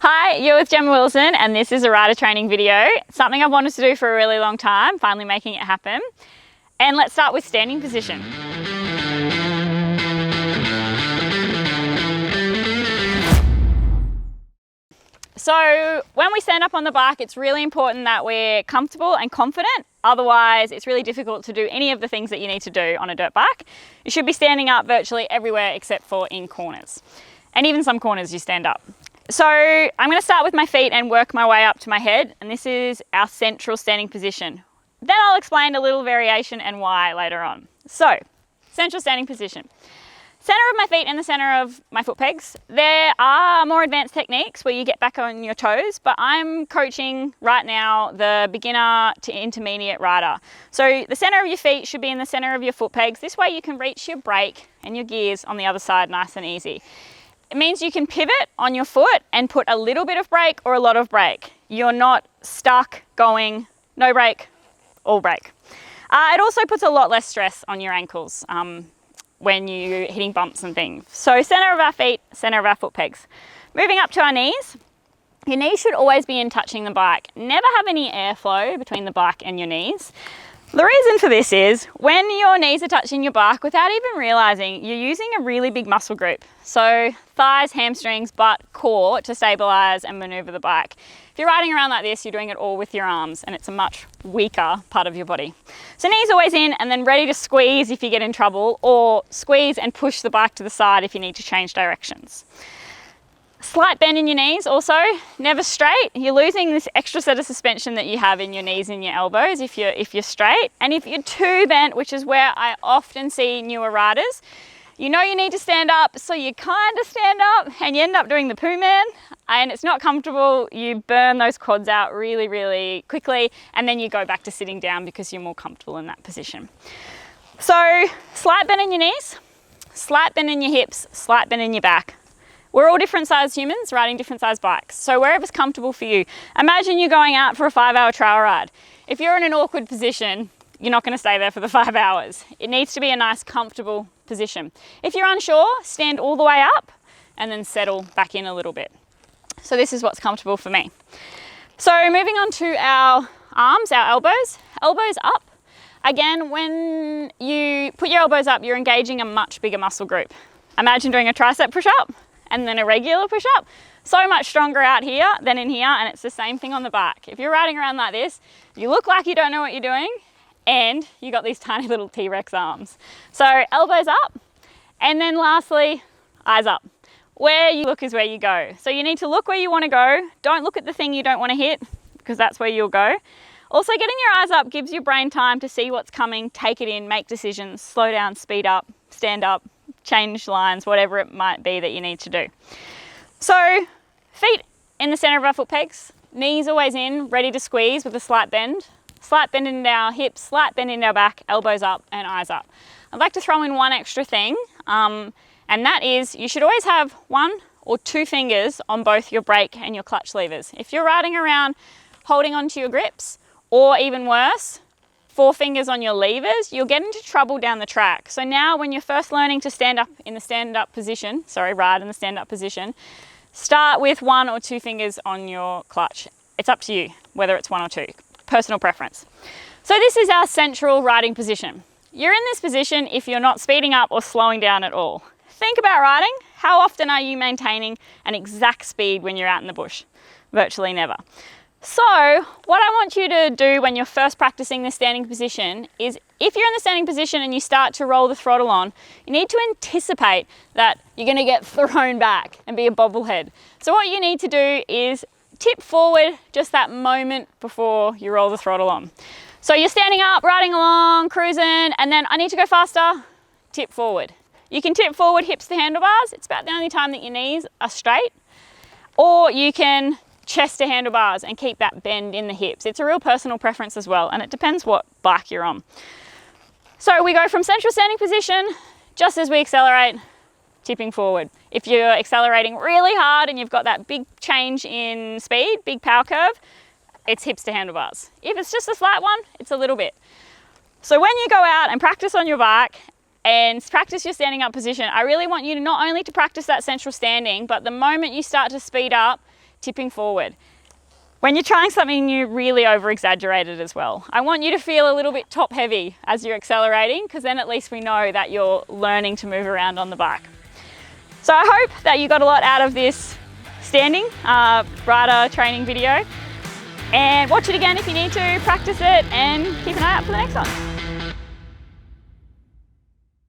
Hi, you're with Jemma Wilson and this is a rider training video. Something I've wanted to do for a really long time, finally making it happen. And let's start with standing position. So when we stand up on the bike, it's really important that we're comfortable and confident. Otherwise, it's really difficult to do any of the things that you need to do on a dirt bike. You should be standing up virtually everywhere except for in corners. And even some corners you stand up. So I'm going to start with my feet and work my way up to my head, and this is our central standing position. Then I'll explain a little variation and why later on. So, central standing position. Center of my feet and the center of my foot pegs. There are more advanced techniques where you get back on your toes, but I'm coaching right now the beginner to intermediate rider. So the center of your feet should be in the center of your foot pegs. This way you can reach your brake and your gears on the other side nice and easy. It means you can pivot on your foot and put a little bit of brake or a lot of brake. You're not stuck going no brake, all brake. It also puts a lot less stress on your ankles when you're hitting bumps and things. So center of our feet, center of our foot pegs. Moving up to our knees. Your knees should always be in touching the bike. Never have any airflow between the bike and your knees. The reason for this is when your knees are touching your bike without even realizing, you're using a really big muscle group. So thighs, hamstrings, butt, core to stabilize and maneuver the bike. If you're riding around like this, you're doing it all with your arms and it's a much weaker part of your body. So knees always in and then ready to squeeze if you get in trouble, or squeeze and push the bike to the side if you need to change directions. Slight bend in your knees also, never straight. You're losing this extra set of suspension that you have in your knees and your elbows if you're straight. And if you're too bent, which is where I often see newer riders, you know you need to stand up, so you kind of stand up and you end up doing the poo man and it's not comfortable. You burn those quads out really, really quickly and then you go back to sitting down because you're more comfortable in that position. So slight bend in your knees, slight bend in your hips, slight bend in your back. We're all different sized humans riding different sized bikes. So wherever's comfortable for you. Imagine you're going out for a 5-hour trail ride. If you're in an awkward position, you're not going to stay there for the 5 hours. It needs to be a nice, comfortable position. If you're unsure, stand all the way up and then settle back in a little bit. So this is what's comfortable for me. So moving on to our arms, our elbows. Elbows up. Again, when you put your elbows up, you're engaging a much bigger muscle group. Imagine doing a tricep push-up and then a regular push-up. So much stronger out here than in here, and it's the same thing on the back. If you're riding around like this, you look like you don't know what you're doing, and you got these tiny little T-Rex arms. So elbows up, and then lastly, eyes up. Where you look is where you go. So you need to look where you want to go. Don't look at the thing you don't want to hit, because that's where you'll go. Also, getting your eyes up gives your brain time to see what's coming, take it in, make decisions, slow down, speed up, stand up, change lines, whatever it might be that you need to do. So feet in the center of our foot pegs, knees always in, ready to squeeze with a slight bend into our hips, slight bend into our back, elbows up and eyes up. I'd like to throw in one extra thing, and that is you should always have 1 or 2 fingers on both your brake and your clutch levers. If you're riding around holding onto your grips, or even worse, 4 fingers on your levers, you'll get into trouble down the track. So now when you're first learning to stand up in the stand-up position, ride in the stand-up position, start with 1 or 2 fingers on your clutch. It's up to you whether it's 1 or 2, personal preference. So this is our central riding position. You're in this position if you're not speeding up or slowing down at all. Think about riding. How often are you maintaining an exact speed when you're out in the bush? Virtually never. So what I want you to do when you're first practicing this standing position is if you're in the standing position and you start to roll the throttle on, you need to anticipate that you're going to get thrown back and be a bobblehead. So what you need to do is tip forward just that moment before you roll the throttle on. So you're standing up, riding along, cruising, and then I need to go faster, tip forward. You can tip forward hips to handlebars. It's about the only time that your knees are straight. Or you can chest to handlebars and keep that bend in the hips. It's a real personal preference as well, and it depends what bike you're on. So we go from central standing position, just as we accelerate, tipping forward. If you're accelerating really hard and you've got that big change in speed, big power curve, it's hips to handlebars. If it's just a slight one, it's a little bit. So when you go out and practice on your bike and practice your standing up position, I really want you to not only to practice that central standing, but the moment you start to speed up, tipping forward. When you're trying something new, really over-exaggerate it as well. I want you to feel a little bit top heavy as you're accelerating, because then at least we know that you're learning to move around on the bike. So I hope that you got a lot out of this standing rider training video, and watch it again if you need to, practice it, and keep an eye out for the next one.